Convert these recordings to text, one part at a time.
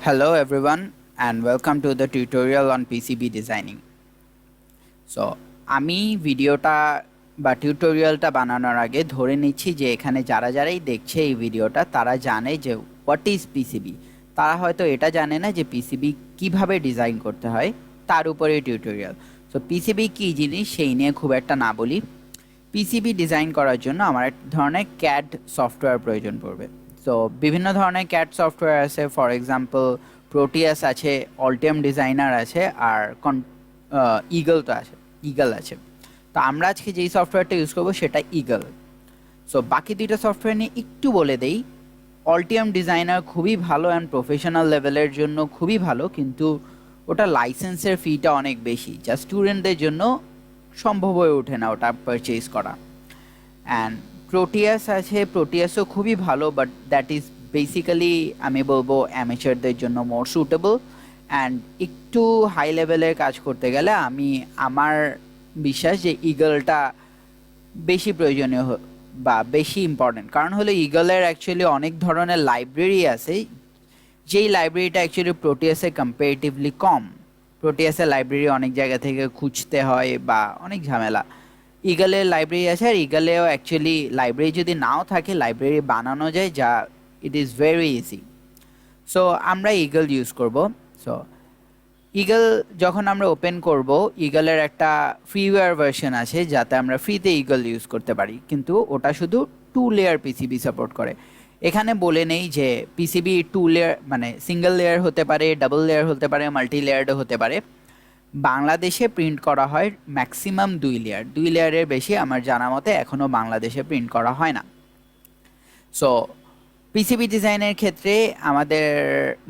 Hello everyone and welcome to the tutorial on PCB designing. So আমি ভিডিওটা বা টিউটোরিয়ালটা বানানোর আগে ধরে নিচ্ছি যে এখানে যারাই দেখছে এই ভিডিওটা তারা জানে যে হোয়াট ইজ পিসিবি। তারা হয়তো এটা জানে না যে পিসিবি কিভাবে ডিজাইন করতে হয়, তার উপরে টিউটোরিয়াল। সো পিসিবি কী জিনিস সেই নিয়ে খুব একটা না বলি। পিসিবি ডিজাইন করার জন্য আমার এক ধরনের ক্যাড সফটওয়্যার প্রয়োজন পড়বে। তো বিভিন্ন ধরনের ক্যাড সফটওয়্যার আছে, ফর এক্সাম্পল প্রোটিয়াস আছে, অল্টিয়াম ডিজাইনার আছে, আর ইগল আছে। তো আমরা আজকে যেই সফটওয়্যারটা ইউজ করবো সেটা ইগল। সো বাকি দুইটা সফটওয়্যার নিয়ে একটু বলে দেই। অল্টিয়াম ডিজাইনার খুবই ভালো অ্যান্ড প্রফেশনাল লেভেলের জন্য খুবই ভালো, কিন্তু ওটা লাইসেন্সের ফিটা অনেক বেশি, যা স্টুডেন্টদের জন্য সম্ভব হয়ে ওঠে না ওটা পারচেজ করা। অ্যান্ড প্রোটিয়াস আছে, প্রোটিয়াসও খুবই ভালো, বাট দ্যাট ইজ বেসিক্যালি আমি বলবো অ্যামেচারদের জন্য মোর সুটেবল। অ্যান্ড একটু হাই লেভেলের কাজ করতে গেলে আমার বিশ্বাস যে ইগলটা বেশি প্রয়োজনীয় বা বেশি ইম্পর্টেন্ট। কারণ হলো ইগলের অ্যাকচুয়ালি অনেক ধরনের লাইব্রেরি আছে, যেই লাইব্রেরিটা অ্যাকচুয়ালি প্রোটিয়াসে কম্পারেটিভলি কম। প্রোটিয়াসের লাইব্রেরি অনেক জায়গা থেকে খুঁজতে হয় বা অনেক ঝামেলা। ইগলের লাইব্রেরি আছে, আর ইগলেও অ্যাকচুয়ালি লাইব্রেরি যদি নাও থাকে লাইব্রেরি বানানো যায়, যা it is very easy. So আমরা ইগল ইউজ করব। সো ইগল যখন আমরা ওপেন করব, ইগলের একটা ফ্রিওয়্যার ভার্সন আছে যাতে আমরা ফ্রিতে ইগল ইউজ করতে পারি, কিন্তু ওটা শুধু 2 লেয়ার পিসিবি সাপোর্ট করে। এখানে বলে নেই যে পিসিবি 2 লেয়ার মানে সিঙ্গেল লেয়ার হতে পারে, ডাবল লেয়ার হতে পারে, মাল্টি লেয়ারও হতে পারে। বাংলাদেশে প্রিন্ট করা হয় ম্যাক্সিমাম 2 লেয়ার। 2 লেয়ারের বেশি আমার জানা মতে এখনও বাংলাদেশে প্রিন্ট করা হয় না। সো পিসিবি ডিজাইনের ক্ষেত্রে আমাদের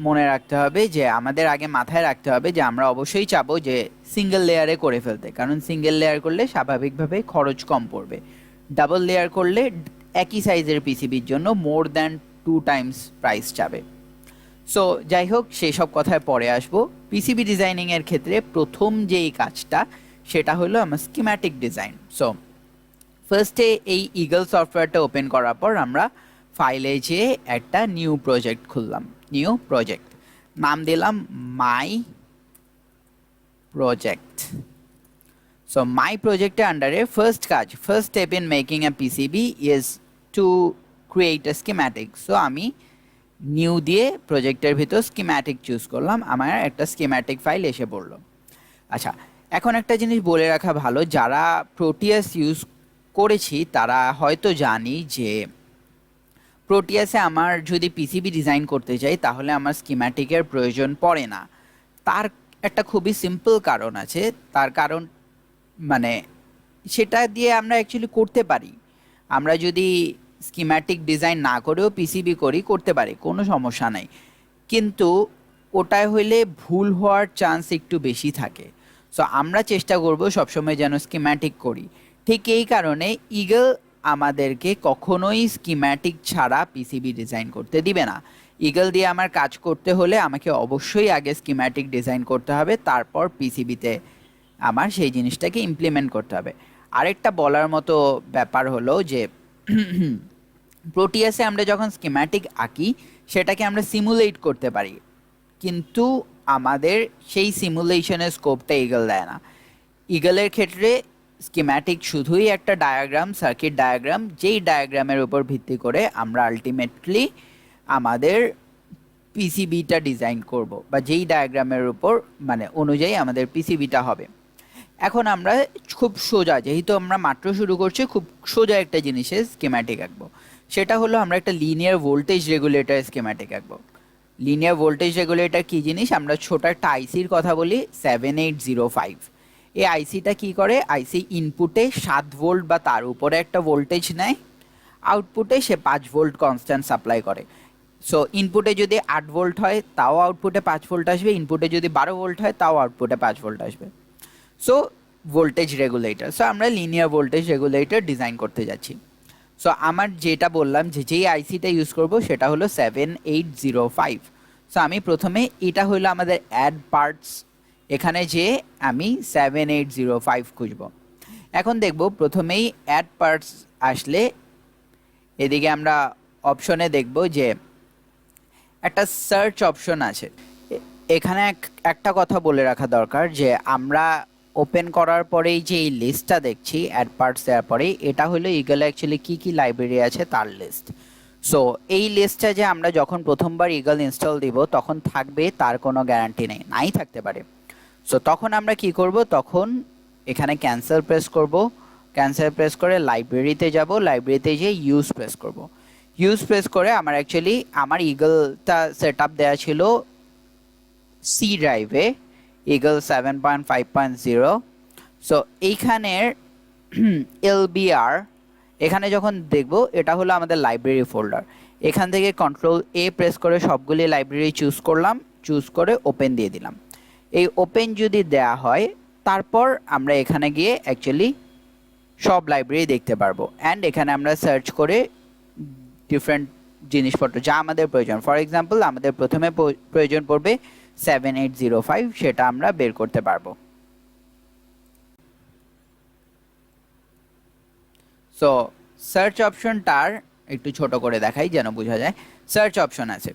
মনে রাখতে হবে যে আমাদের আগে মাথায় রাখতে হবে যে আমরা অবশ্যই চাবো যে সিঙ্গেল লেয়ারে করে ফেলতে, কারণ সিঙ্গেল লেয়ার করলে স্বাভাবিকভাবে খরচ কম পড়বে। ডাবল লেয়ার করলে একই সাইজের পিসিবির জন্য মোর দ্যান 2 টাইমস প্রাইস যাবে। সো যাই হোক, সেই সব কথায় পরে আসবো। পিসিবি ডিজাইনিংয়ের ক্ষেত্রে প্রথম যেই কাজটা সেটা হলো আমার স্কিম্যাটিক ডিজাইন। সো ফার্স্টে এই ইগল সফটওয়্যারটা ওপেন করার পর আমরা ফাইলে যেয়ে একটা নিউ প্রজেক্ট খুললাম। নিউ প্রজেক্ট নাম দিলাম মাই প্রজেক্ট। সো মাই প্রজেক্টের আন্ডারে first step in making A PCB is to create a schematic. So আমি নিউ দিয়ে প্রজেক্টের ভিতর স্কিম্যাটিক চুজ করলাম, আমার একটা স্কিম্যাটিক ফাইল এসে পড়লো। আচ্ছা, এখন একটা জিনিস বলে রাখা ভালো, যারা প্রোটিয়াস ইউজ করেছি তারা হয়তো জানি যে প্রোটিয়াসে আমার যদি পিসিবি ডিজাইন করতে চাই তাহলে আমার স্কিম্যাটিকের প্রয়োজন পড়ে না। তার একটা খুবই সিম্পল কারণ আছে। তার কারণ মানে সেটা দিয়ে আমরা অ্যাকচুয়ালি করতে পারি। আমরা যদি স্কিম্যাটিক ডিজাইন না করেও পিসিবি করতে পারি, কোনো সমস্যা নাই, কিন্তু ওটায় হইলে ভুল হওয়ার চান্স একটু বেশি থাকে। সো আমরা চেষ্টা করব সবসময় যেন স্কিম্যাটিক করি। ঠিক এই কারণে ইগল আমাদেরকে কখনোই স্কিম্যাটিক ছাড়া পিসিবি ডিজাইন করতে দিবে না। ইগল দিয়ে আমার কাজ করতে হলে আমাকে অবশ্যই আগে স্কিম্যাটিক ডিজাইন করতে হবে, তারপর পিসিবিতে আমার সেই জিনিসটাকে ইমপ্লিমেন্ট করতে হবে। আরেকটা বলার মতো ব্যাপার হলো যে প্রোটিয়াসে আমরা যখন স্কিম্যাটিক আঁকি সেটাকে আমরা সিমুলেট করতে পারি, কিন্তু আমাদের সেই সিমুলেশনের স্কোপটা ইগল দেয় না। ইগলের ক্ষেত্রে স্কিম্যাটিক শুধুই একটা ডায়াগ্রাম, সার্কিট ডায়াগ্রাম, যেই ডায়াগ্রামের উপর ভিত্তি করে আমরা আলটিমেটলি আমাদের পিসিবিটা ডিজাইন করব, বা যেই ডায়াগ্রামের উপর অনুযায়ী আমাদের পিসিবিটা হবে। এখন আমরা খুব সোজা, যেহেতু আমরা মাত্র শুরু করছি, খুব সোজা একটা জিনিসের স্কিম্যাটিক আঁকবো। সেটা হলো আমরা একটা লিনিয়ার ভোল্টেজ রেগুলেটর স্কিম্যাটিক আঁকবো। লিনিয়ার ভোল্টেজ রেগুলেটর কী জিনিস? আমরা ছোট একটা আইসির কথা বলি, 7805। এই আইসিটা কী করে? আইসি ইনপুটে 7 ভোল্ট বা তার উপরে একটা ভোল্টেজ নেয়, আউটপুটে সে 5 ভোল্ট কনস্ট্যান্ট সাপ্লাই করে। সো ইনপুটে যদি 8 ভোল্ট হয় তাও আউটপুটে 5 ভোল্ট আসবে, ইনপুটে যদি 12 ভোল্ট হয় তাও আউটপুটে 5 ভোল্ট আসবে। So voltage regulator. সো আমরা লিনিয়ার ভোল্টেজ রেগুলেটর ডিজাইন করতে যাচ্ছি। সো আমার যেটা বললাম যে যেই আইসিটা ইউজ করব সেটা হলো 7805। সো আমি প্রথমে এটা হলো আমাদের অ্যাড পার্টস, এখানে যে আমি 7805 খুঁজব। এখন দেখব প্রথমেই অ্যাড পার্টস আসলে এদিকে আমরা অপশনে দেখব যে একটা সার্চ অপশন আছে। এখানে একটা কথা বলে রাখা দরকার যে আমরা ওপেন করার পরেই যে এই লিস্টটা দেখছি অ্যাড পার্টস দেওয়ার পরেই, এটা হলো ইগলে অ্যাকচুয়ালি কি কি লাইব্রেরি আছে তার লিস্ট। সো এই লিস্টটা যে আমরা যখন প্রথমবার ইগল ইনস্টল দিব তখন থাকবে তার কোনো গ্যারান্টি নেই, নাই থাকতে পারে। সো তখন আমরা কি করব, তখন এখানে ক্যান্সেল প্রেস করব, ক্যান্সেল প্রেস করে লাইব্রেরিতে যাব, লাইব্রেরিতে গিয়ে ইউজ প্রেস করব। ইউজ প্রেস করে আমার অ্যাকচুয়ালি আমার ইগলটা সেট আপ দেওয়া ছিল সি ড্রাইভে, ইগল 7.5.0। সো এইখানের এলবিআর এখানে যখন দেখব এটা হলো আমাদের লাইব্রেরি ফোল্ডার। এখান থেকে কন্ট্রোল এ প্রেস করে সবগুলি লাইব্রেরি চুজ করলাম, চুজ করে ওপেন দিয়ে দিলাম। এই ওপেন যদি দেয়া হয় তারপর আমরা এখানে গিয়ে অ্যাকচুয়ালি সব লাইব্রেরি দেখতে পারবো। অ্যান্ড এখানে আমরা সার্চ করে ডিফারেন্ট জিনিসপত্র যা আমাদের প্রয়োজন, ফর এক্সাম্পল আমাদের প্রথমে প্রয়োজন পড়বে 7805, সেটা আমরা বের করতে পারবো। সো সার্চ অপশনটার একটু ছোট করে দেখাই যেন বোঝা যায়। সার্চ অপশন আছে,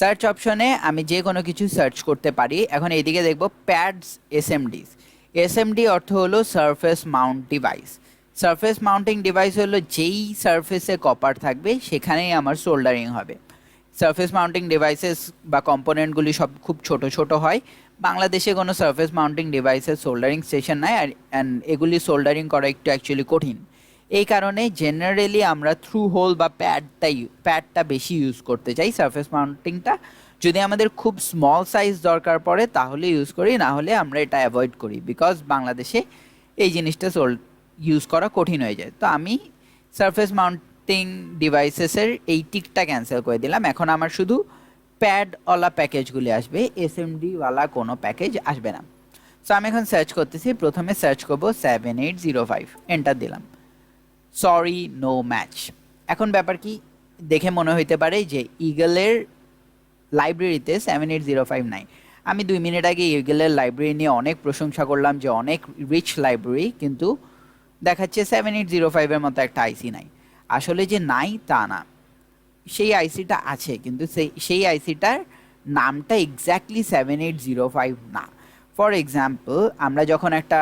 সার্চ অপশনে আমি যে কোনো কিছু সার্চ করতে পারি। এখন এইদিকে দেখব প্যাডস এসএমডিস। এসএমডি অর্থ হলো surface Mount device. Surface mounting device হলো যেই সারফেসে কপার থাকবে সেখানেই আমার সোল্ডারিং হবে। সারফেস মাউন্টিং ডিভাইসেস বা কম্পোনেন্টগুলি সব খুব ছোট ছোট হয়। বাংলাদেশে কোনো সারফেস মাউন্টিং ডিভাইসের সোল্ডারিং স্টেশন নাই, অ্যান্ড এগুলি সোল্ডারিং করা একটু অ্যাকচুয়ালি কঠিন। এই কারণে জেনারেলি আমরা থ্রু হোল বা প্যাডটা বেশি ইউজ করতে চাই। সারফেস মাউন্টিংটা যদি আমাদের খুব স্মল সাইজ দরকার পড়ে তাহলে ইউজ করি, না হলে আমরা এটা অ্যাভয়েড করি, বিকজ বাংলাদেশে এই জিনিসটা ইউজ করা কঠিন হয়ে যায়। তো আমি সারফেস মাউন্টিং ডিভাইসেসের এই টিকটা ক্যান্সেল করে দিলাম। এখন আমার শুধু প্যাডওয়ালা প্যাকেজগুলি আসবে, এসএমডিওয়ালা কোনো প্যাকেজ আসবে না। সো আমি এখন সার্চ করতেছি, প্রথমে সার্চ করবো 7805, এন্টার দিলাম। Sorry no match. এখন ব্যাপার কি দেখে মনে হইতে পারে যে ইগলের লাইব্রেরিতে 7805 নাই। আমি 2 মিনিট আগে ইগলের লাইব্রেরি নিয়ে অনেক প্রশংসা করলাম যে অনেক রিচ লাইব্রেরি, কিন্তু দেখাচ্ছে 7805-এর মতো একটা আইসি নাই। আসলে যে নাই তা না, সেই আইসিটা আছে, কিন্তু সেই আইসিটার নামটা এক্স্যাক্টলি 7805 না। ফর এক্সাম্পল আমরা যখন একটা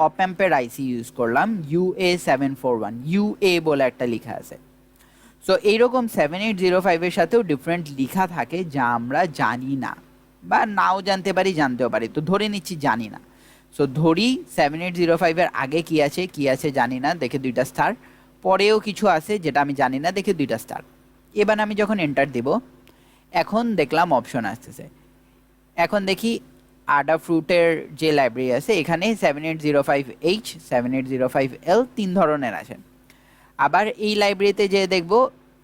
অপ্যাম্পের আইসি ইউজ করলাম UA741, UA বলে একটা লেখা আছে। সো এইরকম 7805-এর সাথেও ডিফারেন্ট লেখা থাকে যা আমরা জানি না, বা নাও জানতে পারি, জানতেও পারি। তো ধরে নিচ্ছি জানি না। সো ধরি 7805-এর আগে কি আছে জানি না, দেখে 2টা স্টার, পরেও কিছু আছে যেটা আমি জানি না, দেখে 2টা স্টার। এবার আমি যখন এন্টার দেব, এখন দেখলাম অপশন আসতেছে। এখন দেখি আডাফ্রুটের যে লাইব্রেরি আছে এখানে 7805H, 7805L 3 ধরনের আছে। আবার এই লাইব্রেরিতে যে দেখব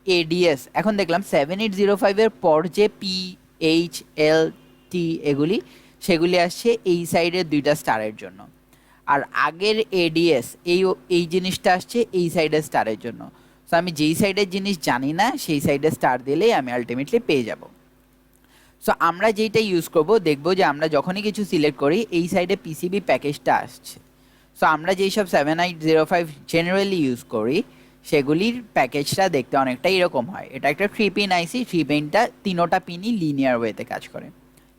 ADS, এখন দেখলাম 7805-এর পর যে PHLT এগুলি, সেগুলি আসছে এই সাইডের 2টা স্টারের জন্য। আর আগের ADS এই জিনিসটা আসছে এই সাইডের স্টারের জন্য। সো আমি যেই সাইডের জিনিস জানি না সেই সাইডে স্টার দিলেই আমি আলটিমেটলি পেয়ে যাব। সো আমরা যেইটা ইউজ করব, দেখব যে আমরা যখনই কিছু সিলেক্ট করি এই সাইডে পিসিবি প্যাকেজটা আসছে। সো আমরা যেই সব 7805 জেনারেলি ইউজ করি সেগুলির প্যাকেজটা দেখতে অনেকটা এরকম হয়। এটা একটা 3 পিন আইসি, 3 পিনটা 3টা পিনই লিনিয়ার ওয়েতে কাজ করে,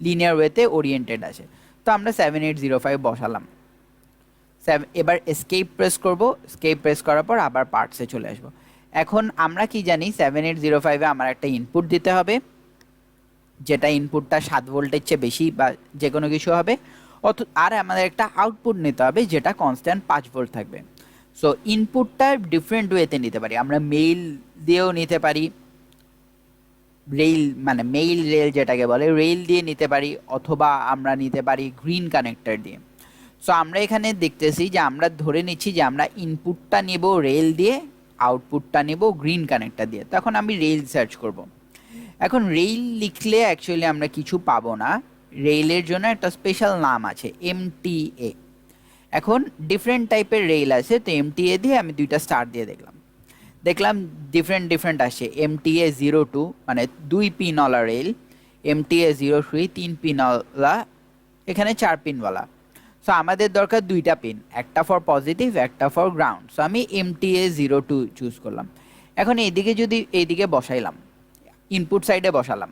লিনিয়ার ওয়েতে ওরিয়েন্টেড আছে। তো আমরা 7805 বসালাম। এবার এসকেপ প্রেস করব, এসকেপ প্রেস করার পর আবার পার্টসে চলে আসব। এখন আমরা কি জানি 7805-এ আমার একটা ইনপুট দিতে হবে, যেটা ইনপুটটা 7 ভোল্টের চেয়ে বেশি বা যে কোনো কিছু হবে, আর আমাদের একটা আউটপুট নিতে হবে যেটা কনস্ট্যান্ট 5 ভোল্ট থাকবে। সো ইনপুটটা ডিফারেন্ট ওয়েতে নিতে পারি, আমরা মেইল দিয়েও নিতে পারি, মেইল রেল যেটাকে বলে রেল দিয়ে নিতে পারি, অথবা আমরা নিতে পারি গ্রিন কানেক্টর দিয়ে। সো আমরা এখানে দেখতেছি যে আমরা ধরে নিচ্ছি যে আমরা ইনপুটটা নেব রেল দিয়ে, আউটপুটটা নেব গ্রিন কানেক্টর দিয়ে। তখন আমি রেল সার্চ করব। এখন রেল লিখলে অ্যাকচুয়ালি আমরা কিছু পাবো না, রেলের জন্য একটা স্পেশাল নাম আছে MTA। এখন ডিফারেন্ট টাইপের রেল আছে, তো MTA দিয়ে আমি 2টা স্টার দিয়ে দেখলাম ডিফারেন্ট আসে। MTA 02 মানে 2 পিনওয়ালা রেল, MTA 03 3 পিনওয়ালা, এখানে 4 পিনওয়ালা। সো আমাদের দরকার 2টা পিন, একটা ফর পজিটিভ একটা ফর গ্রাউন্ড। সো আমি MTA 02 চুজ করলাম। এখন এইদিকে বসাইলাম, ইনপুট সাইডে বসালাম।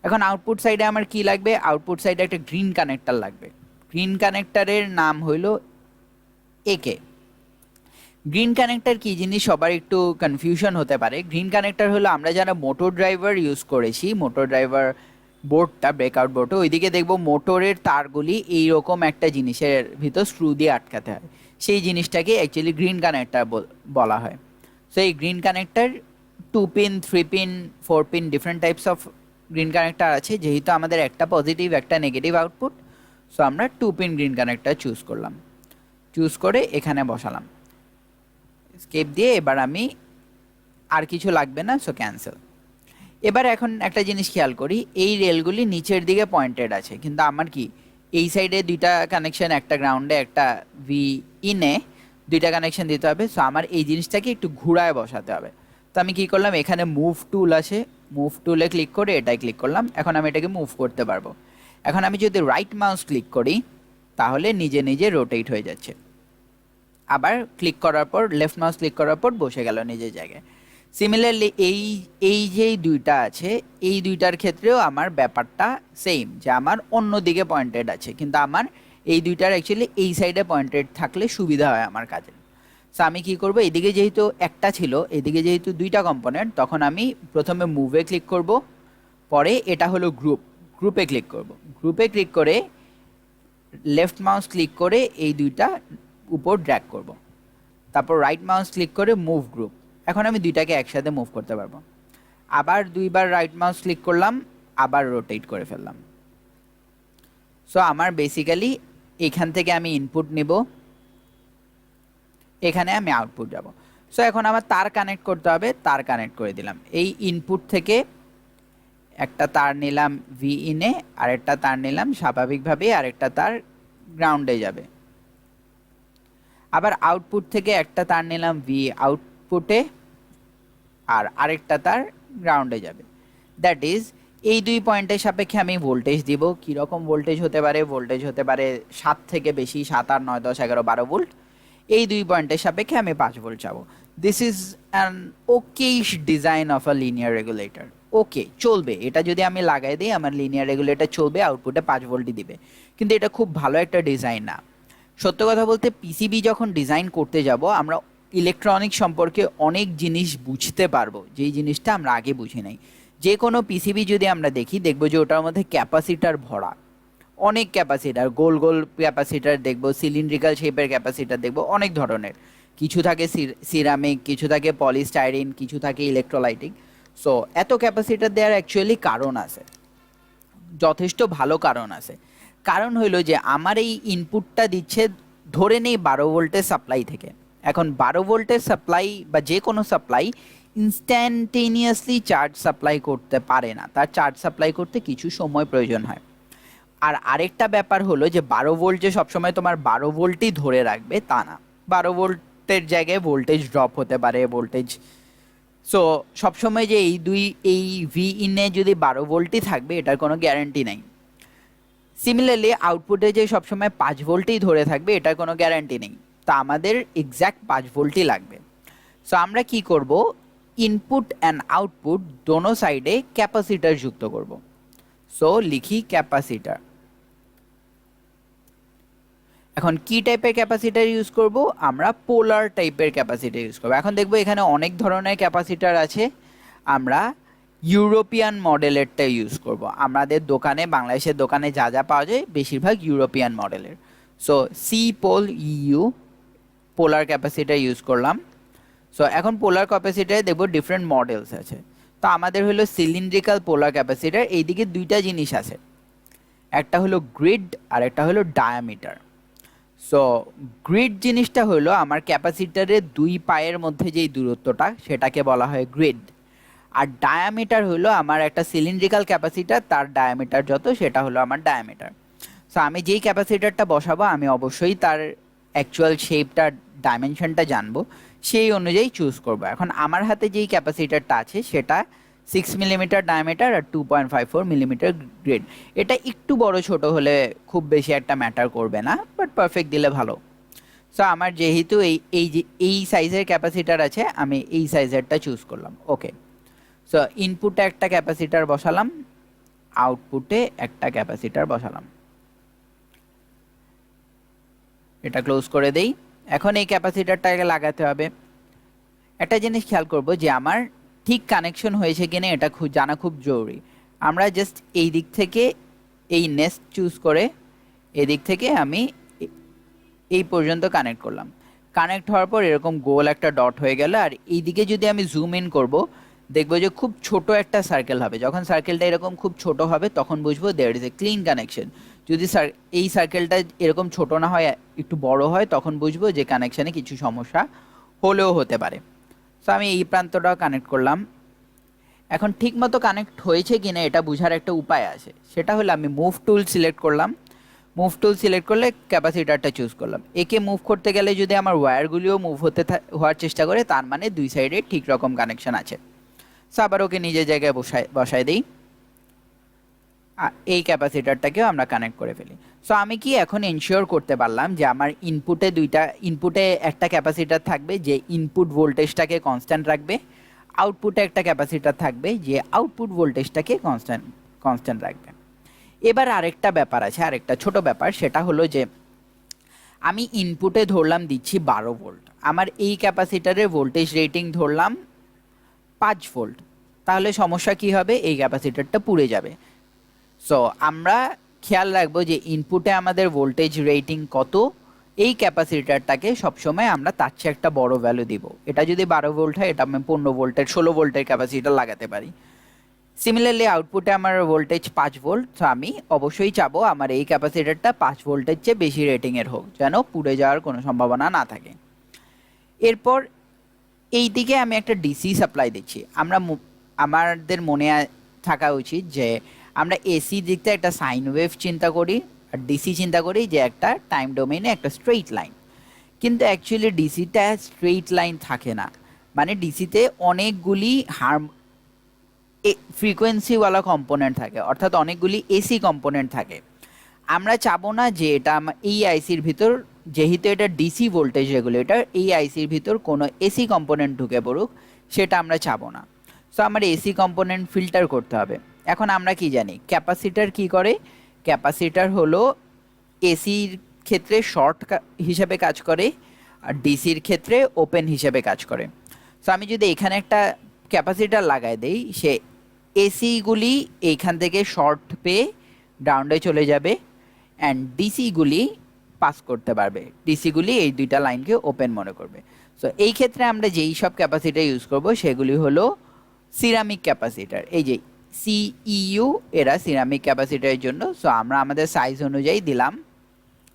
এখন আউটপুট সাইডে আমার কি লাগবে, আউটপুট সাইডে একটা গ্রিন কানেক্টর লাগবে। গ্রিন কানেক্টরের নাম হইল একে। গ্রিন কানেক্টর কি জিনিস সবার একটু কনফিউশন হতে পারে। গ্রিন কানেক্টর হলো আমরা যারা মোটর ড্রাইভার ইউজ করেছি, মোটর ড্রাইভার বোর্ডটা ব্রেকআউট বোর্ডে ওইদিকে দেখবো মোটরের তারগুলি এইরকম একটা জিনিসের ভিতর স্ক্রু দিয়ে আটকাতে হয়, সেই জিনিসটাকে অ্যাকচুয়ালি গ্রিন কানেক্টর বলা হয়। সো এই green connector 2 pin 3 pin 4 pin different types of green connector আছে। যেহেতু আমাদের একটা পজিটিভ একটা নেগেটিভ আউটপুট, সো আমরা 2 পিন গ্রিন কানেক্টর চুজ করলাম। চুজ করে এখানে বসালাম, স্কেপ দিয়ে এবার আমি আর কিছু লাগবে না, সো ক্যান্সেল। এবার এখন একটা জিনিস খেয়াল করি, এই রেলগুলি নিচের দিকে পয়েন্টেড আছে, কিন্তু আমার কি এই সাইডে দুইটা কানেকশন, একটা গ্রাউন্ডে একটা ভি ইনে দুইটা কানেকশন দিতে হবে। সো আমার এই জিনিসটাকে একটু ঘুরায় বসাতে হবে। তো আমি কি করলাম, এখানে মুভ টুল আছে, মুভ টুলে ক্লিক করে এটাই ক্লিক করলাম। এখন আমি এটাকে মুভ করতে পারবো। এখন আমি যদি রাইট মাউস ক্লিক করি তাহলে নিজে নিজে রোটেট হয়ে যাচ্ছে। আবার ক্লিক করার পর লেফট মাউস ক্লিক করার পর বসে গেল নিজের জায়গায়। সিমিলারলি এই যেই দুইটা আছে, এই দুইটার ক্ষেত্রেও আমার ব্যাপারটা সেম, যে আমার অন্য দিকে পয়েন্টেড আছে, কিন্তু আমার এই দুইটার অ্যাকচুয়ালি এই সাইডে পয়েন্টেড থাকলে সুবিধা হয় আমার কাজে। সো আমি কি করব, এদিকে যেহেতু একটা ছিল, এদিকে যেহেতু দুইটা কম্পোনেন্ট, তখন আমি প্রথমে মুভে ক্লিক করব, পরে এটা হলো গ্রুপে ক্লিক করব। গ্রুপে ক্লিক করে লেফট মাউস ক্লিক করে এই দুইটা উপর ড্র্যাগ করব, তারপর রাইট মাউস ক্লিক করে মুভ গ্রুপ। এখন আমি দুইটাকে একসাথে মুভ করতে পারবো। আবার দুইবার রাইট মাউস ক্লিক করলাম, আবার রোটেট করে ফেললাম। সো আমার বেসিক্যালি এখান থেকে আমি ইনপুট নিব, এখানে আমি আউটপুট যাব। সো এখন আমার তার কানেক্ট করতে হবে, তার কানেক্ট করে দিলাম। এই ইনপুট থেকে একটা তার নিলাম ভি ইনে, আরেকটা তার নিলাম স্বাভাবিকভাবে, আরেকটা তার গ্রাউন্ডে যাবে। আবার আউটপুট থেকে একটা তার নিলাম ভি আউটপুটে, আর আরেকটা তার গ্রাউন্ডে যাবে। দ্যাট ইজ এই দুই পয়েন্টের সাপেক্ষে আমি ভোল্টেজ দিব। কীরকম ভোল্টেজ হতে পারে, ভোল্টেজ হতে পারে 7 থেকে বেশি, 7, 8, 9, 10, 11, 12 ভোল্ট। এই দুই পয়েন্টের সাপেক্ষে আমি 5 ভোল্ট চাবো। This is an okayish design of a linear regulator. Okay, চলবে, এটা যদি আমি লাগাই দিই আমার লিনিয়ার রেগুলেটর চলবে, আউটপুটে 5 ভোল্টই দিবে। কিন্তু এটা খুব ভালো একটা ডিজাইন না। সত্য কথা বলতে পিসিবি যখন ডিজাইন করতে যাব, আমরা ইলেকট্রনিক্স সম্পর্কে অনেক জিনিস বুঝতে পারবো, যেই জিনিসটা আমরা আগে বুঝি নাই। যে কোনো পিসিবি যদি আমরা দেখবো যে ওটার মধ্যে ক্যাপাসিটার ভরা, অনেক ক্যাপাসিটার, গোল গোল ক্যাপাসিটার দেখবো, সিলিন্ড্রিক্যাল শেপের ক্যাপাসিটার দেখবো, অনেক ধরনের। কিছু থাকে সিরামিক, কিছু থাকে পলিস্টাইরিন, কিছু থাকে ইলেকট্রোলাইটিক। সো এত ক্যাপাসিটার দেওয়ার অ্যাকচুয়ালি কারণ আছে, যথেষ্ট ভালো কারণ আছে। কারণ হইলো যে আমার এই ইনপুটটা দিচ্ছে ধরে নেই 12 ভোল্টের সাপ্লাই থেকে। এখন 12 ভোল্টের সাপ্লাই বা যে কোনো সাপ্লাই ইনস্ট্যান্টেনিয়াসলি চার্জ সাপ্লাই করতে পারে না, তার চার্জ সাপ্লাই করতে কিছু সময় প্রয়োজন হয়। আর আরেকটা ব্যাপার হলো যে 12 ভোল্ট যে সবসময় তোমার 12 ভোল্টই ধরে রাখবে তা না, 12 ভোল্টের জায়গায় ভোল্টেজ ড্রপ হতে পারে, ভোল্টেজ। সো সবসময় যে এই ভি ইনে যদি 12 ভোল্টই থাকবে এটার কোনো গ্যারান্টি নাই। সিমিলারলি আউটপুটে যে সবসময় 5 ভোল্টই ধরে থাকবে এটার কোনো গ্যারান্টি নেই। তা আমাদের এক্স্যাক্ট 5 ভোল্টই লাগবে। সো আমরা কি করব, ইনপুট অ্যান্ড আউটপুট দোনো সাইডে ক্যাপাসিটার যুক্ত করব। সো লিখি ক্যাপাসিটার। এখন কি টাইপের ক্যাপাসিটার ইউজ করব, আমরা পোলার টাইপের ক্যাপাসিটার ইউজ করব। এখন দেখবো এখানে অনেক ধরনের ক্যাপাসিটার আছে, আমরা ইউরোপিয়ান মডেলেরটা ইউজ করব। আমাদের দোকানে, বাংলাদেশের দোকানে যা যা পাওয়া যায় বেশিরভাগ ইউরোপিয়ান মডেলের। সো সি পোল ইউ পোলার ক্যাপাসিটার ইউজ করলাম। সো এখন পোলার ক্যাপাসিটারে দেখবো ডিফারেন্ট মডেলস আছে। তো আমাদের হলো সিলিন্ড্রিক্যাল পোলার ক্যাপাসিটার। এইদিকে দুইটা জিনিস আছে, একটা হলো গ্রিড আর একটা হলো ডায়ামিটার। সো গ্রিড জিনিসটা হলো আমার ক্যাপাসিটারের দুই পায়ের মধ্যে যেই দূরত্বটা সেটাকে বলা হয় গ্রিড। আর ডায়ামিটার হলো আমার একটা সিলিন্ড্রিক্যাল ক্যাপাসিটার, তার ডায়ামিটার যত সেটা হলো আমার ডায়ামিটার। সো আমি যেই ক্যাপাসিটারটা বসাবো আমি অবশ্যই তার অ্যাকচুয়াল শেপটা, ডাইমেনশনটা জানবো, সেই অনুযায়ী চুজ করব। এখন আমার হাতে যেই ক্যাপাসিটারটা আছে সেটা 6 মিলিমিটার ডায়ামিটার আর 2.54 মিলিমিটার গ্রিড। এটা একটু বড় ছোট হলে খুব বেশি একটা ম্যাটার করবে না, বাট পারফেক্ট দিলে ভালো। সো আমার যেহেতু এই সাইজের ক্যাপাসিটার আছে আমি এই সাইজেরটা চুজ করলাম। ওকে, সো ইনপুটে একটা ক্যাপাসিটার বসালাম, আউটপুটে একটা ক্যাপাসিটার বসালাম, এটা ক্লোজ করে দেই। এখন এই ক্যাপাসিটারটাকে লাগাতে হবে। একটা জিনিস খেয়াল করব যে আমার ঠিক কানেকশন হয়েছে কিনা এটা জানা খুব জরুরি। আমরা জাস্ট এই দিক থেকে এই নেস্ট চুজ করে এদিক থেকে আমি এই পর্যন্ত কানেক্ট করলাম। কানেক্ট হওয়ার পর এরকম গোল একটা ডট হয়ে গেল। আর এইদিকে যদি আমি জুম ইন করব, দেখবো যে খুব ছোট একটা সার্কেল হবে। যখন সার্কেলটা এরকম খুব ছোট হবে তখন বুঝবো there is a clean connection. যদি এই সার্কেলটা এরকম ছোট না হয়, একটু বড় হয়, তখন বুঝবো যে কানেকশানে কিছু সমস্যা হলেও হতে পারে। সো আমি এই প্রান্তটাও কানেক্ট করলাম। এখন ঠিকমতো কানেক্ট হয়েছে কিনা এটা বোঝার একটা উপায় আছে, সেটা হলো আমি মুভ টুল সিলেক্ট করলাম। মুভ টুল সিলেক্ট করলে ক্যাপাসিটারটা চুজ করলাম। একে মুভ করতে গেলে যদি আমার ওয়্যারগুলিও মুভ হওয়ার চেষ্টা করে, তার মানে দুই সাইডে ঠিক রকম কানেকশন আছে। সো আবার ওকে নিজের জায়গায় বসায় দিই। এই ক্যাপাসিটারটাকেও আমরা কানেক্ট করে ফেলি। সো আমি কি এখন এনশিওর করতে পারলাম যে আমার ইনপুটে একটা ক্যাপাসিটার থাকবে যে ইনপুট ভোল্টেজটাকে কনস্ট্যান্ট রাখবে, আউটপুটে একটা ক্যাপাসিটার থাকবে যে আউটপুট ভোল্টেজটাকে কনস্ট্যান্ট রাখবে। এবার আরেকটা ব্যাপার আছে, আরেকটা ছোট ব্যাপার, সেটা হলো যে আমি ইনপুটে ধরলাম দিচ্ছি 12 ভোল্ট, আমার এই ক্যাপাসিটারের ভোল্টেজ রেটিং ধরলাম 5 ভোল্ট, তাহলে সমস্যা কি হবে? এই ক্যাপাসিটারটা পুড়ে যাবে। সো আমরা খেয়াল রাখবো যে ইনপুটে আমাদের ভোল্টেজ রেটিং কত, এই ক্যাপাসিটারটাকে সবসময় আমরা তার চেয়ে একটা বড় ভ্যালু দিব। এটা যদি 12 ভোল্ট হয়, এটা আমি 15 ভোল্টের 16 ভোল্টের ক্যাপাসিটার লাগাতে পারি। সিমিলারলি আউটপুটে আমার ভোল্টেজ 5 ভোল্ট, তো আমি অবশ্যই চাবো আমার এই ক্যাপাসিটারটা 5 ভোল্টের চেয়ে বেশি রেটিংয়ের হোক, যেন পুড়ে যাওয়ার কোনো সম্ভাবনা না থাকে। এরপর এই দিকে আমি একটা ডিসি সাপ্লাই দিচ্ছি। আমাদের মনে থাকা উচিত যে আমরা এসি দিকটা একটা সাইন ওয়েভ চিন্তা করি, আর ডিসি চিন্তা করি যে একটা টাইম ডোমেইনে একটা স্ট্রেইট লাইন। কিন্তু অ্যাকচুয়ালি ডিসিটা স্ট্রেইট লাইন থাকে না, মানে ডিসিতে অনেকগুলি ফ্রিকোয়েন্সিওয়ালা কম্পোনেন্ট থাকে, অর্থাৎ অনেকগুলি এসি কম্পোনেন্ট থাকে। আমরা চাবো না যে এটা এই আইসির ভিতর, যেহেতু এটা ডিসি ভোল্টেজ রেগুলেটর, এই আইসির ভিতর কোনো এসি কম্পোনেন্ট ঢুকে পড়ুক, সেটা আমরা চাবো না। সো আমার এসি কম্পোনেন্ট ফিল্টার করতে হবে। এখন আমরা কি জানি ক্যাপাসিটার কি করে? ক্যাপাসিটার হলো এসির ক্ষেত্রে শর্ট হিসেবে কাজ করে, আর ডিসির ক্ষেত্রে ওপেন হিসেবে কাজ করে। সো আমি যদি এখানে একটা ক্যাপাসিটার লাগাই দেই, সে এসিগুলি এইখান থেকে শর্ট পেয়ে গ্রাউন্ডে চলে যাবে, অ্যান্ড ডিসিগুলি পাস করতে পারবে, ডিসিগুলি এই দুইটা লাইনকে ওপেন মনে করবে। সো এই ক্ষেত্রে আমরা যেই সব ক্যাপাসিটার ইউজ করব সেগুলি হলো সিরামিক ক্যাপাসিটার। এই যে সিইউ, এরা সিরামিক ক্যাপাসিটারের জন্য। সো আমরা আমাদের সাইজ অনুযায়ী দিলাম,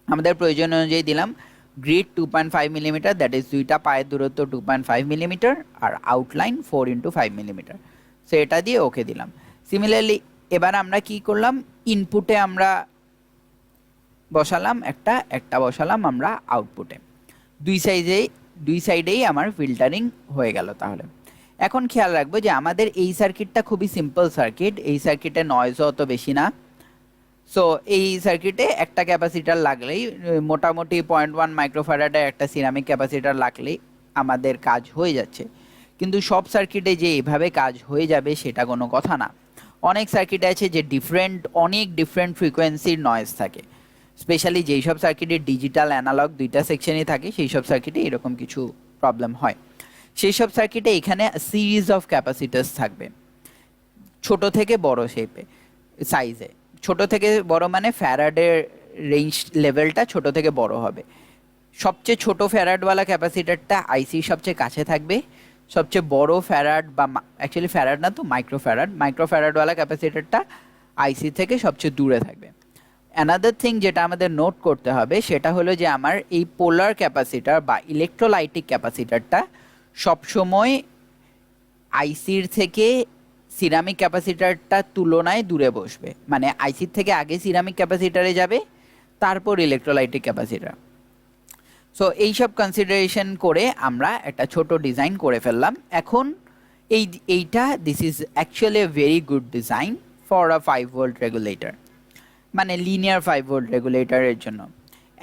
আমাদের প্রয়োজন অনুযায়ী দিলাম গ্রিড 2.5 মিলিমিটার, দ্যাট ইজ দুইটা পায়ের দূরত্ব 2.5 মিলিমিটার, আর আউটলাইন 4x5 মিলিমিটার। সো এটা দিয়ে ওকে দিলাম। সিমিলারলি এবার আমরা কি করলাম, ইনপুটে আমরা বসালাম একটা বসালাম আমরা আউটপুটে। দুই সাইডেই আমার ফিল্টারিং হয়ে গেল। তাহলে এখন খেয়াল রাখবো যে আমাদের এই সার্কিটটা খুবই সিম্পল সার্কিট, এই সার্কিটে নয়েজও অত বেশি না। সো এই সার্কিটে একটা ক্যাপাসিটার লাগলেই, মোটামুটি 0.1 মাইক্রোফ্যারাডের একটা সিরামিক ক্যাপাসিটার লাগলেই আমাদের কাজ হয়ে যাচ্ছে। কিন্তু সব সার্কিটে যে এভাবে কাজ হয়ে যাবে সেটা কোনো কথা না। অনেক সার্কিটে আছে যে অনেক ডিফারেন্ট ফ্রিকোয়েন্সির নয়েজ থাকে, স্পেশালি যেই সব সার্কিটে ডিজিটাল অ্যানালগ দুইটা সেকশনই থাকে, সেই সব সার্কিটে এরকম কিছু প্রবলেম হয়। সেই সব সার্কিটে এখানে সিরিজ অফ ক্যাপাসিটার্স থাকবে, ছোট থেকে বড় সাইজে। ছোট থেকে বড় মানে ফ্যারাডের রেঞ্জ লেভেলটা ছোট থেকে বড় হবে। সবচেয়ে ছোট ফ্যারাডওয়ালা ক্যাপাসিটারটা আইসির সবচেয়ে কাছে থাকবে, সবচেয়ে বড় ফ্যারাড বা অ্যাকচুয়ালি ফ্যারাড না তো মাইক্রোফ্যারাডওয়ালা ক্যাপাসিটারটা আইসি থেকে সবচেয়ে দূরে থাকবে। অ্যানাদার থিং যেটা আমাদের নোট করতে হবে সেটা হলো যে আমার এই পোলার ক্যাপাসিটার বা ইলেকট্রোলাইটিক ক্যাপাসিটারটা সবসময় আইসির থেকে সিরামিক ক্যাপাসিটারটার তুলনায় দূরে বসবে, মানে আইসির থেকে আগে সিরামিক ক্যাপাসিটারে যাবে, তারপর ইলেকট্রোলাইটিক ক্যাপাসিটার। সো এইসব কনসিডারেশন করে আমরা একটা ছোট ডিজাইন করে ফেললাম। এখন এইটা this is actually a very good design for a 5 volt regulator, মানে লিনিয়ার 5 ভোল্ট রেগুলেটরের জন্য।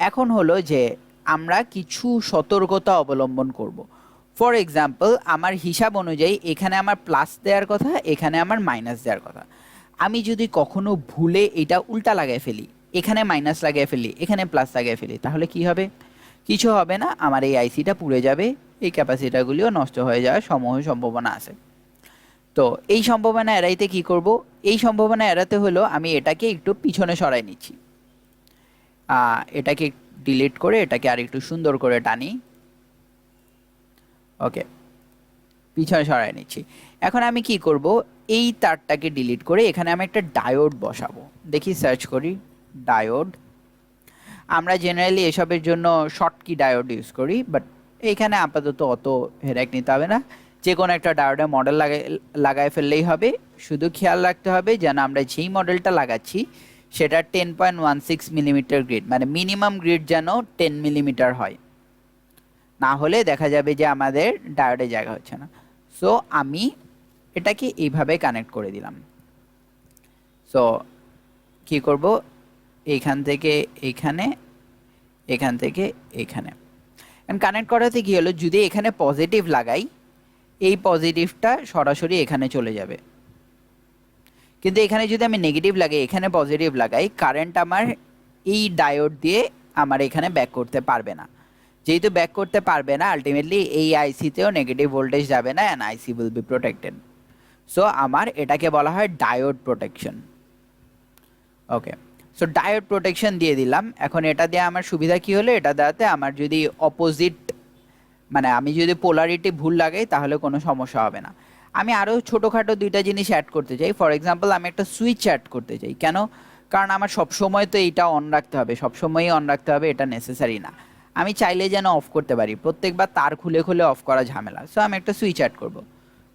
এখন হলো যে আমরা কিছু সতর্কতা অবলম্বন করব। ফর এক্সাম্পল, আমার হিসাব অনুযায়ী এখানে আমার প্লাস দেওয়ার কথা, এখানে আমার মাইনাস দেওয়ার কথা। আমি যদি কখনো ভুলে এটা উল্টা লাগাই ফেলি, এখানে মাইনাস লাগিয়ে ফেলি, এখানে প্লাস লাগিয়ে ফেলি, তাহলে কি হবে? কিছু হবে না, আমার এই আইসিটা পুড়ে যাবে, এই ক্যাপাসিটারগুলিও নষ্ট হয়ে যাওয়ার সম্ভাবনা আছে। তো এই সম্ভাবনা এড়াইতে কি করব? এই সম্ভাবনা এড়াতে হলো আমি এটাকে একটু পিছনে সরাই নিচ্ছি। এটাকে ডিলিট করে এটাকে আর একটু সুন্দর করে টানি। ওকে, পিছনে সরাই নিচ্ছি। এখন আমি কি করব? এই তারটাকে ডিলিট করে এখানে আমি একটা ডায়োড বসাবো। দেখি, সার্চ করি ডায়োড। আমরা জেনারেলি এসবের জন্য শর্টকি ডায়োড ইউজ করি, বাট এইখানে আপাতত অত হেডেক নিতে হবে না। যে কোনো একটা ডায়োডের মডেল লাগাই ফেললেই হবে। শুধু খেয়াল রাখতে হবে যেন আমরা যেই মডেলটা লাগাচ্ছি সেটা 10.16 মিলিমিটার গ্রিড, মানে মিনিমাম গ্রিড যেন 10 মিলিমিটার হয়, না হলে দেখা যাবে যে আমাদের ডায়োডে জায়গা হচ্ছে না। সো আমি এটাকে এইভাবে কানেক্ট করে দিলাম। সো কি করব? এইখান থেকে এইখানে, এখান থেকে এইখানে কানেক্ট করাতে কি হলো, যদি এখানে পজিটিভ লাগাই এই পজিটিভটা সরাসরি এখানে চলে যাবে, কিন্তু এখানে যদি আমি নেগেটিভ লাগাই, এখানে পজিটিভ লাগাই, কারেন্ট আমার এই ডায়োড দিয়ে আমার এখানে ব্যাক করতে পারবে না। যেহেতু ব্যাক করতে পারবে না, আলটিমেটলি এই আইসিতেও নেগেটিভ ভোল্টেজ যাবে না, and IC will be protected. So আমার এটাকে বলা হয় ডায়োড প্রোটেকশন। ওকে, সো ডায়োড প্রোটেকশন দিয়ে দিলাম। এখন এটা দিয়ে আমার সুবিধা কি হলো? এটা দেওয়াতে আমার যদি অপোজিট, মানে আমি যদি পোলারিটি ভুল লাগাই তাহলে কোনো সমস্যা হবে না। আমি আরও ছোটোখাটো দুইটা জিনিস অ্যাড করতে চাই। ফর এক্সাম্পল, আমি একটা সুইচ অ্যাড করতে চাই। কেন? কারণ আমার সবসময় তো এইটা অন রাখতে হবে, সবসময়ই অন রাখতে হবে এটা নেসেসারি না। আমি চাইলে যেন অফ করতে পারি, প্রত্যেকবার তার খুলে খুলে অফ করা ঝামেলা। সো আমি একটা সুইচ অ্যাড করব।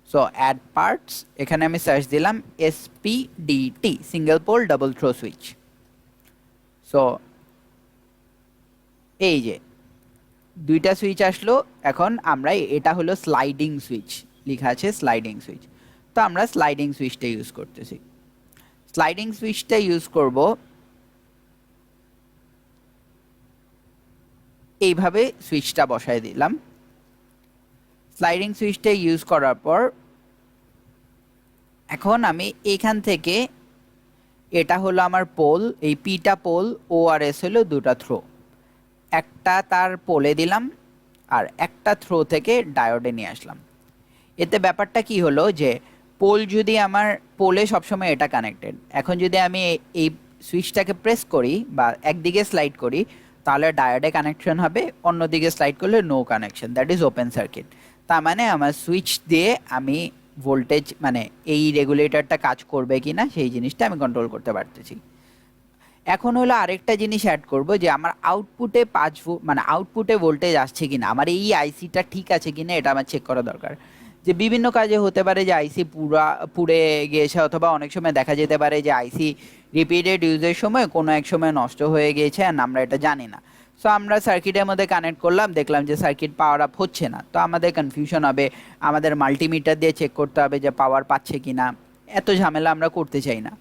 সো অ্যাড পার্টস, এখানে আমি সার্চ দিলাম SPDT, single pole double throw switch. So এই যে দুইটা সুইচ আসলো। এখন আমরা, এটা হলো স্লাইডিং সুইচ, লেখা আছে স্লাইডিং সুইচ। তো আমরা স্লাইডিং সুইচটা ইউজ করতেছি। স্লাইডিং সুইচটা ইউজ করব এইভাবে, সুইচটা বসায় দিলাম। স্লাইডিং সুইচটা ইউজ করার পর এখন আমি এখান থেকে, এটা হলো আমার পোল, এই পিটা পোল, ও আর এস হলো দুটা থ্রো, একটা তার পোলে দিলাম আর একটা থ্রো থেকে ডায়োডে নিয়ে আসলাম। এতে ব্যাপারটা কি হলো যে পোল, যদি আমার পোলে সবসময় এটা কানেক্টেড, এখন যদি আমি এই সুইচটাকে প্রেস করি বা একদিকে স্লাইড করি তাহলে ডায়োডে কানেকশন হবে, অন্যদিকে স্লাইড করলে no connection, that is open circuit. তার মানে আমার সুইচ দিয়ে আমি ভোল্টেজ, মানে এই রেগুলেটরটা কাজ করবে কি না সেই জিনিসটা আমি কন্ট্রোল করতে পারতেছি। এখন হলো আরেকটা জিনিস অ্যাড করব, যে আমার আউটপুটে 5 ভোল্ট, মানে আউটপুটে ভোল্টেজ আসছে কিনা, আমার এই আইসিটা ঠিক আছে কিনা এটা আমার চেক করা দরকার। যে বিভিন্ন কাজে হতে পারে যে আইসি পুড়ে গিয়েছে, অথবা অনেক সময় দেখা যেতে পারে যে আইসি রিপিটেড ইউজের সময় কোনো এক সময় নষ্ট হয়ে গিয়েছে আর আমরা এটা জানি না। সো আমরা সার্কিটের মধ্যে কানেক্ট করলাম, দেখলাম যে সার্কিট পাওয়ার আপ হচ্ছে না, তো আমাদের কনফিউশন হবে, আমাদের মাল্টিমিটার দিয়ে চেক করতে হবে যে পাওয়ার পাচ্ছে কিনা। এত ঝামেলা আমরা করতে চাই না।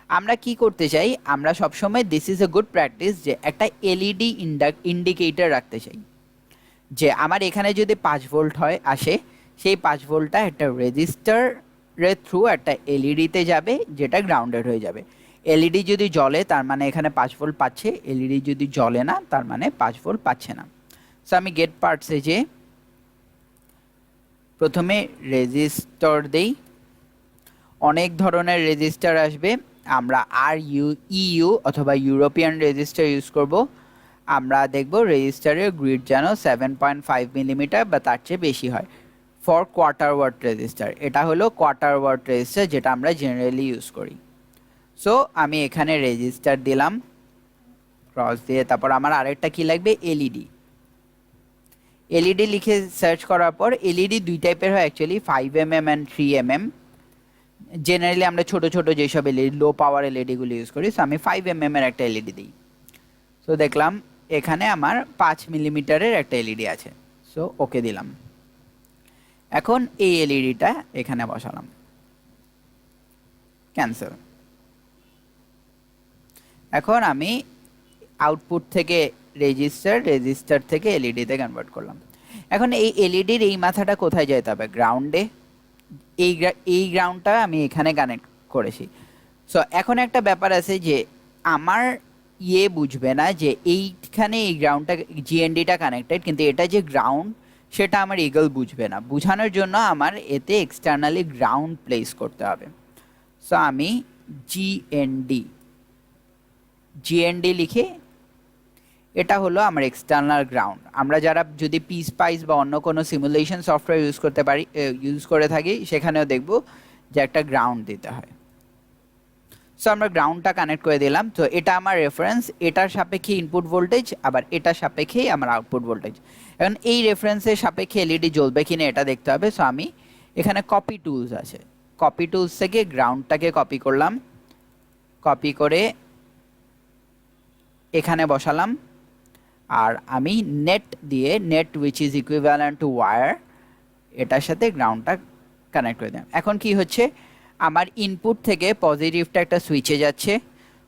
আমরা কি করতে চাই? আমরা সবসময়, this is a good practice, যে একটা এলইডি ইন্ডিকেটর রাখতে চাই, যে আমার এখানে যদি 5 ভোল্ট হয় আসে, সেই 5 ভোল্টটা একটা রেজিস্টারের থ্রু একটা এলইডিতে যাবে, যেটা গ্রাউন্ডেড হয়ে যাবে। এলইডি যদি জ্বলে তার মানে এখানে 5 ভোল্ট পাচ্ছে, এলইডি যদি জ্বলে না তার মানে 5 ভোল্ট পাচ্ছে না। সো আমি গেট পার্টসে যে প্রথমে রেজিস্টার দেই, অনেক ধরনের রেজিস্টার আসবে, আমরা ইউ অথবা ইউরোপিয়ান রেজিস্টার ইউজ করব। আমরা দেখব রেজিস্টারের গ্রিড যেন 7.5 মিলিমিটার বা তার চেয়ে বেশি হয়। ফর কোয়ার্টার ওয়াট রেজিস্টার, এটা হলো কোয়ার্টার ওয়াট রেজিস্টার, যেটা আমরা জেনারেলি ইউজ করি। সো আমি এখানে রেজিস্টার দিলাম ক্রস দিয়ে, তারপর আমার আরেকটা কি লাগবে? এলইডি। এলইডি লিখে সার্চ করার পর, এলইডি দুই টাইপের হয় actually, 5mm and 3mm। Generally আমরা ছোট ছোট যেসব এলইডি, লো পাওয়ার এলইডিগুলো ইউজ করি, সো আমি 5mm এর একটা এলইডি দিই। সো দেখলাম এখানে আমার 5 মিলিমিটারের একটা এলইডি আছে। সো ওকে দিলাম। এখন এই এলইডিটা এখানে বসালাম, ক্যান্সেল। এখন আমি আউটপুট থেকে রেজিস্টার থেকে এলইডিতে কনভার্ট করলাম। এখন এই এলইডির এই মাথাটা কোথায় যেতে হবে? গ্রাউন্ডে। এই গ্রাউন্ডটা আমি এখানে কানেক্ট করেছি। সো এখন একটা ব্যাপার আছে যে আমার বুঝবে না যে এইখানে এই গ্রাউন্ডটা জিএনডিটা কানেক্টেড, কিন্তু এটা যে গ্রাউন্ড সেটা আমার ইগল বুঝবে না। বোঝানোর জন্য আমার এতে এক্সটার্নালি গ্রাউন্ড প্লেস করতে হবে। সো আমি জিএনডি জিএনডি লিখে, এটা হলো আমার এক্সটার্নাল গ্রাউন্ড। আমরা যারা যদি পিস্পাইস বা অন্য কোনো সিমুলেশন সফটওয়্যার ইউজ করে থাকি, সেখানেও দেখব যে একটা গ্রাউন্ড দিতে হয়। সো আমরা গ্রাউন্ডটা কানেক্ট করে দিলাম। তো এটা আমার রেফারেন্স, এটার সাপেক্ষে ইনপুট ভোল্টেজ, আবার এটার সাপেক্ষেই আমার আউটপুট ভোল্টেজ। এখন এই রেফারেন্সের সাপেক্ষে এলইডি জ্বলবে কিনা এটা দেখতে হবে। সো আমি এখানে কপি টুলস আছে, কপি টুলস থেকে গ্রাউন্ডটাকে কপি করলাম, কপি করে এখানে বসালাম, আর আমি নেট দিয়ে, net which is equivalent to wire, এটার সাথে গ্রাউন্ডটা কানেক্ট করে দিলাম। এখন কি হচ্ছে, আমার ইনপুট থেকে পজিটিভটা একটা সুইচে যাচ্ছে,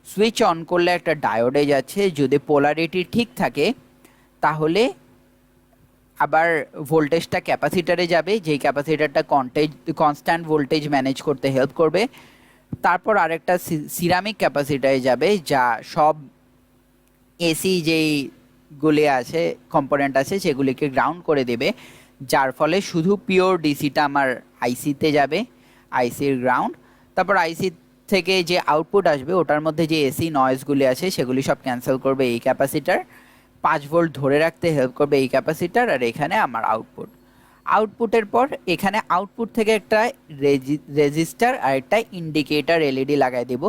সুইচ অন করলে একটা ডায়োডে যাচ্ছে। যদি পোলারিটি ঠিক থাকে তাহলে আবার ভোল্টেজটা ক্যাপাসিটারে যাবে, যেই ক্যাপাসিটারটা কনস্ট্যান্ট ভোল্টেজ ম্যানেজ করতে হেল্প করবে। তারপর আরেকটা সিরামিক ক্যাপাসিটারে যাবে, যা সব এসি যেইগুলি আছে, কম্পোনেন্ট আছে, সেগুলিকে গ্রাউন্ড করে দেবে, যার ফলে শুধু পিওর ডিসিটা আমার আইসিতে যাবে, আইসির গ্রাউন্ড। তারপর আইসি থেকে যে আউটপুট আসবে ওটার মধ্যে যে এসি নয়েজগুলি আছে সেগুলি সব ক্যান্সেল করবে এই ক্যাপাসিটার, 5 ভোল্ট ধরে রাখতে হেল্প করবে এই ক্যাপাসিটার। আর এখানে আমার আউটপুটের পর এখানে আউটপুট থেকে একটা রেজিস্টার আর একটা ইন্ডিকেটর এলইডি লাগাই দেব,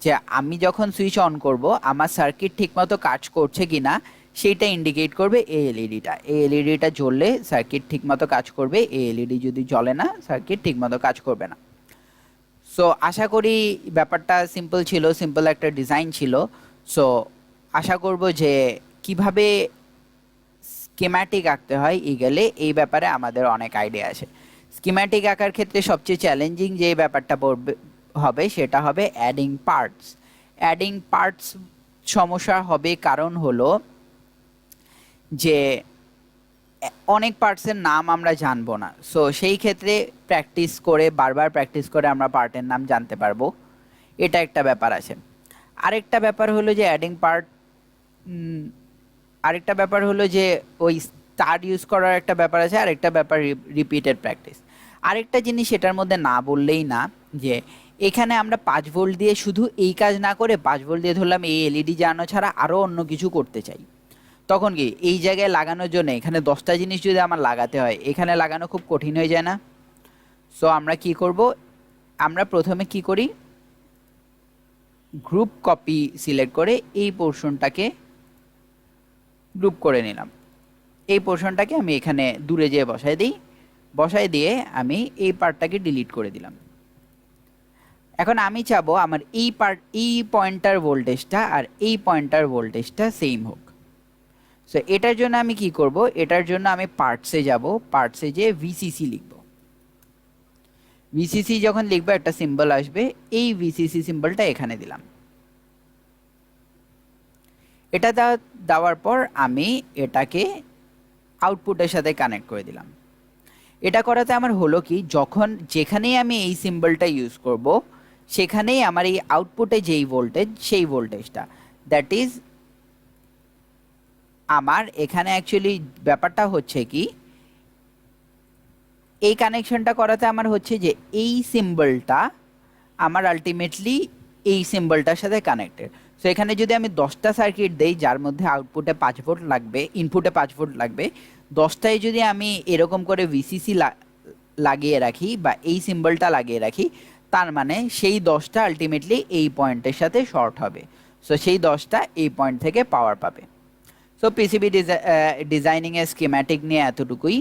যে আমি যখন সুইচ অন করব আমার সার্কিট ঠিকমতো কাজ করছে কিনা সেইটা ইন্ডিকেট করবে এই এলইডিটা। এই এলইডিটা জ্বললে সার্কিট ঠিকমতো কাজ করবে, এই এলইডি যদি জ্বলে না সার্কিট ঠিকমতো কাজ করবে না। সো আশা করি ব্যাপারটা সিম্পল ছিল, সিম্পল একটা ডিজাইন ছিল। সো আশা করব যে কিভাবে স্কিম্যাটিক আঁকতে হয় ইগলে, এই ব্যাপারে আমাদের অনেক আইডিয়া আছে। স্কিম্যাটিক আঁকার ক্ষেত্রে সবচেয়ে চ্যালেঞ্জিং যে ব্যাপারটা হবে সেটা হবে অ্যাডিং পার্টস। সমস্যা হবে কারণ হলো যে অনেক পার্টসের নাম আমরা জানবো না। সো সেই ক্ষেত্রে বারবার প্র্যাকটিস করে আমরা পার্টের নাম জানতে পারবো, এটা একটা ব্যাপার আছে। আরেকটা ব্যাপার হলো যে আরেকটা ব্যাপার হলো যে ওই স্টার ইউজ করার একটা ব্যাপার আছে, আরেকটা ব্যাপার রিপিটেড প্র্যাকটিস। আরেকটা জিনিস এটার মধ্যে না বললেই না, যে এখানে আমরা 5 ভোল্ট দিয়ে শুধু এই কাজ না করে 5 ভোল্ট দিয়ে ধরলাম এই এলইডি জ্বালানো ছাড়া আরও অন্য কিছু করতে চাই, তখন কি এই জায়গায় লাগানোর জন্য এখানে 10টা জিনিস যদি আমার লাগাতে হয়, এখানে লাগানো খুব কঠিন হয়ে যায় না? সো আমরা কি করব, আমরা প্রথমে কি করি, গ্রুপ কপি সিলেক্ট করে এই পোর্শনটাকে গ্রুপ করে নিলাম। এই পোর্শনটাকে আমি এখানে দূরে যেয়ে বসাই দিয়ে আমি এই পার্টটাকে ডিলিট করে দিলাম। এখন আমি চাবো আমার এই পয়েন্টার ভোল্টেজটা আর এই পয়েন্টার ভোল্টেজটা সেম হোক। সো এটার জন্য আমি কি করব, এটার জন্য আমি পার্টসে যাব, পার্টসে যেয়ে ভিসিসি লিখব। ভিসিসি যখন লিখবো একটা সিম্বল আসবে, এই ভিসিসি সিম্বলটা এখানে দিলাম। এটা দেওয়ার পর আমি এটাকে আউটপুটের সাথে কানেক্ট করে দিলাম। এটা করাতে আমার হলো কি, যেখানেই আমি এই সিম্বলটা ইউজ করব সেখানেই আমার এই আউটপুটে যেই ভোল্টেজ, সেই ভোল্টেজটা, দ্যাট ইজ আমার এখানে অ্যাকচুয়ালি ব্যাপারটা হচ্ছে কি, এই কানেকশনটা করাতে আমার হচ্ছে যে এই সিম্বলটা আমার আলটিমেটলি এই সিম্বলটার সাথে কানেক্টেড। সো এখানে যদি আমি 10টা সার্কিট দেই যার মধ্যে আউটপুটে 5 ভোল্ট লাগবে, ইনপুটে 5 ভোল্ট লাগবে, 10টায় যদি আমি এরকম করে ভিসিসি লাগিয়ে রাখি বা এই সিম্বলটা লাগিয়ে রাখি, তার মানে সেই 10টা আলটিমেটলি এই পয়েন্টের সাথে শর্ট হবে। সো সেই 10টা এই পয়েন্ট থেকে পাওয়ার পাবে। সো পিসিবি ডিজাইনিংয়ের স্কিম্যাটিক নিয়ে এতটুকুই।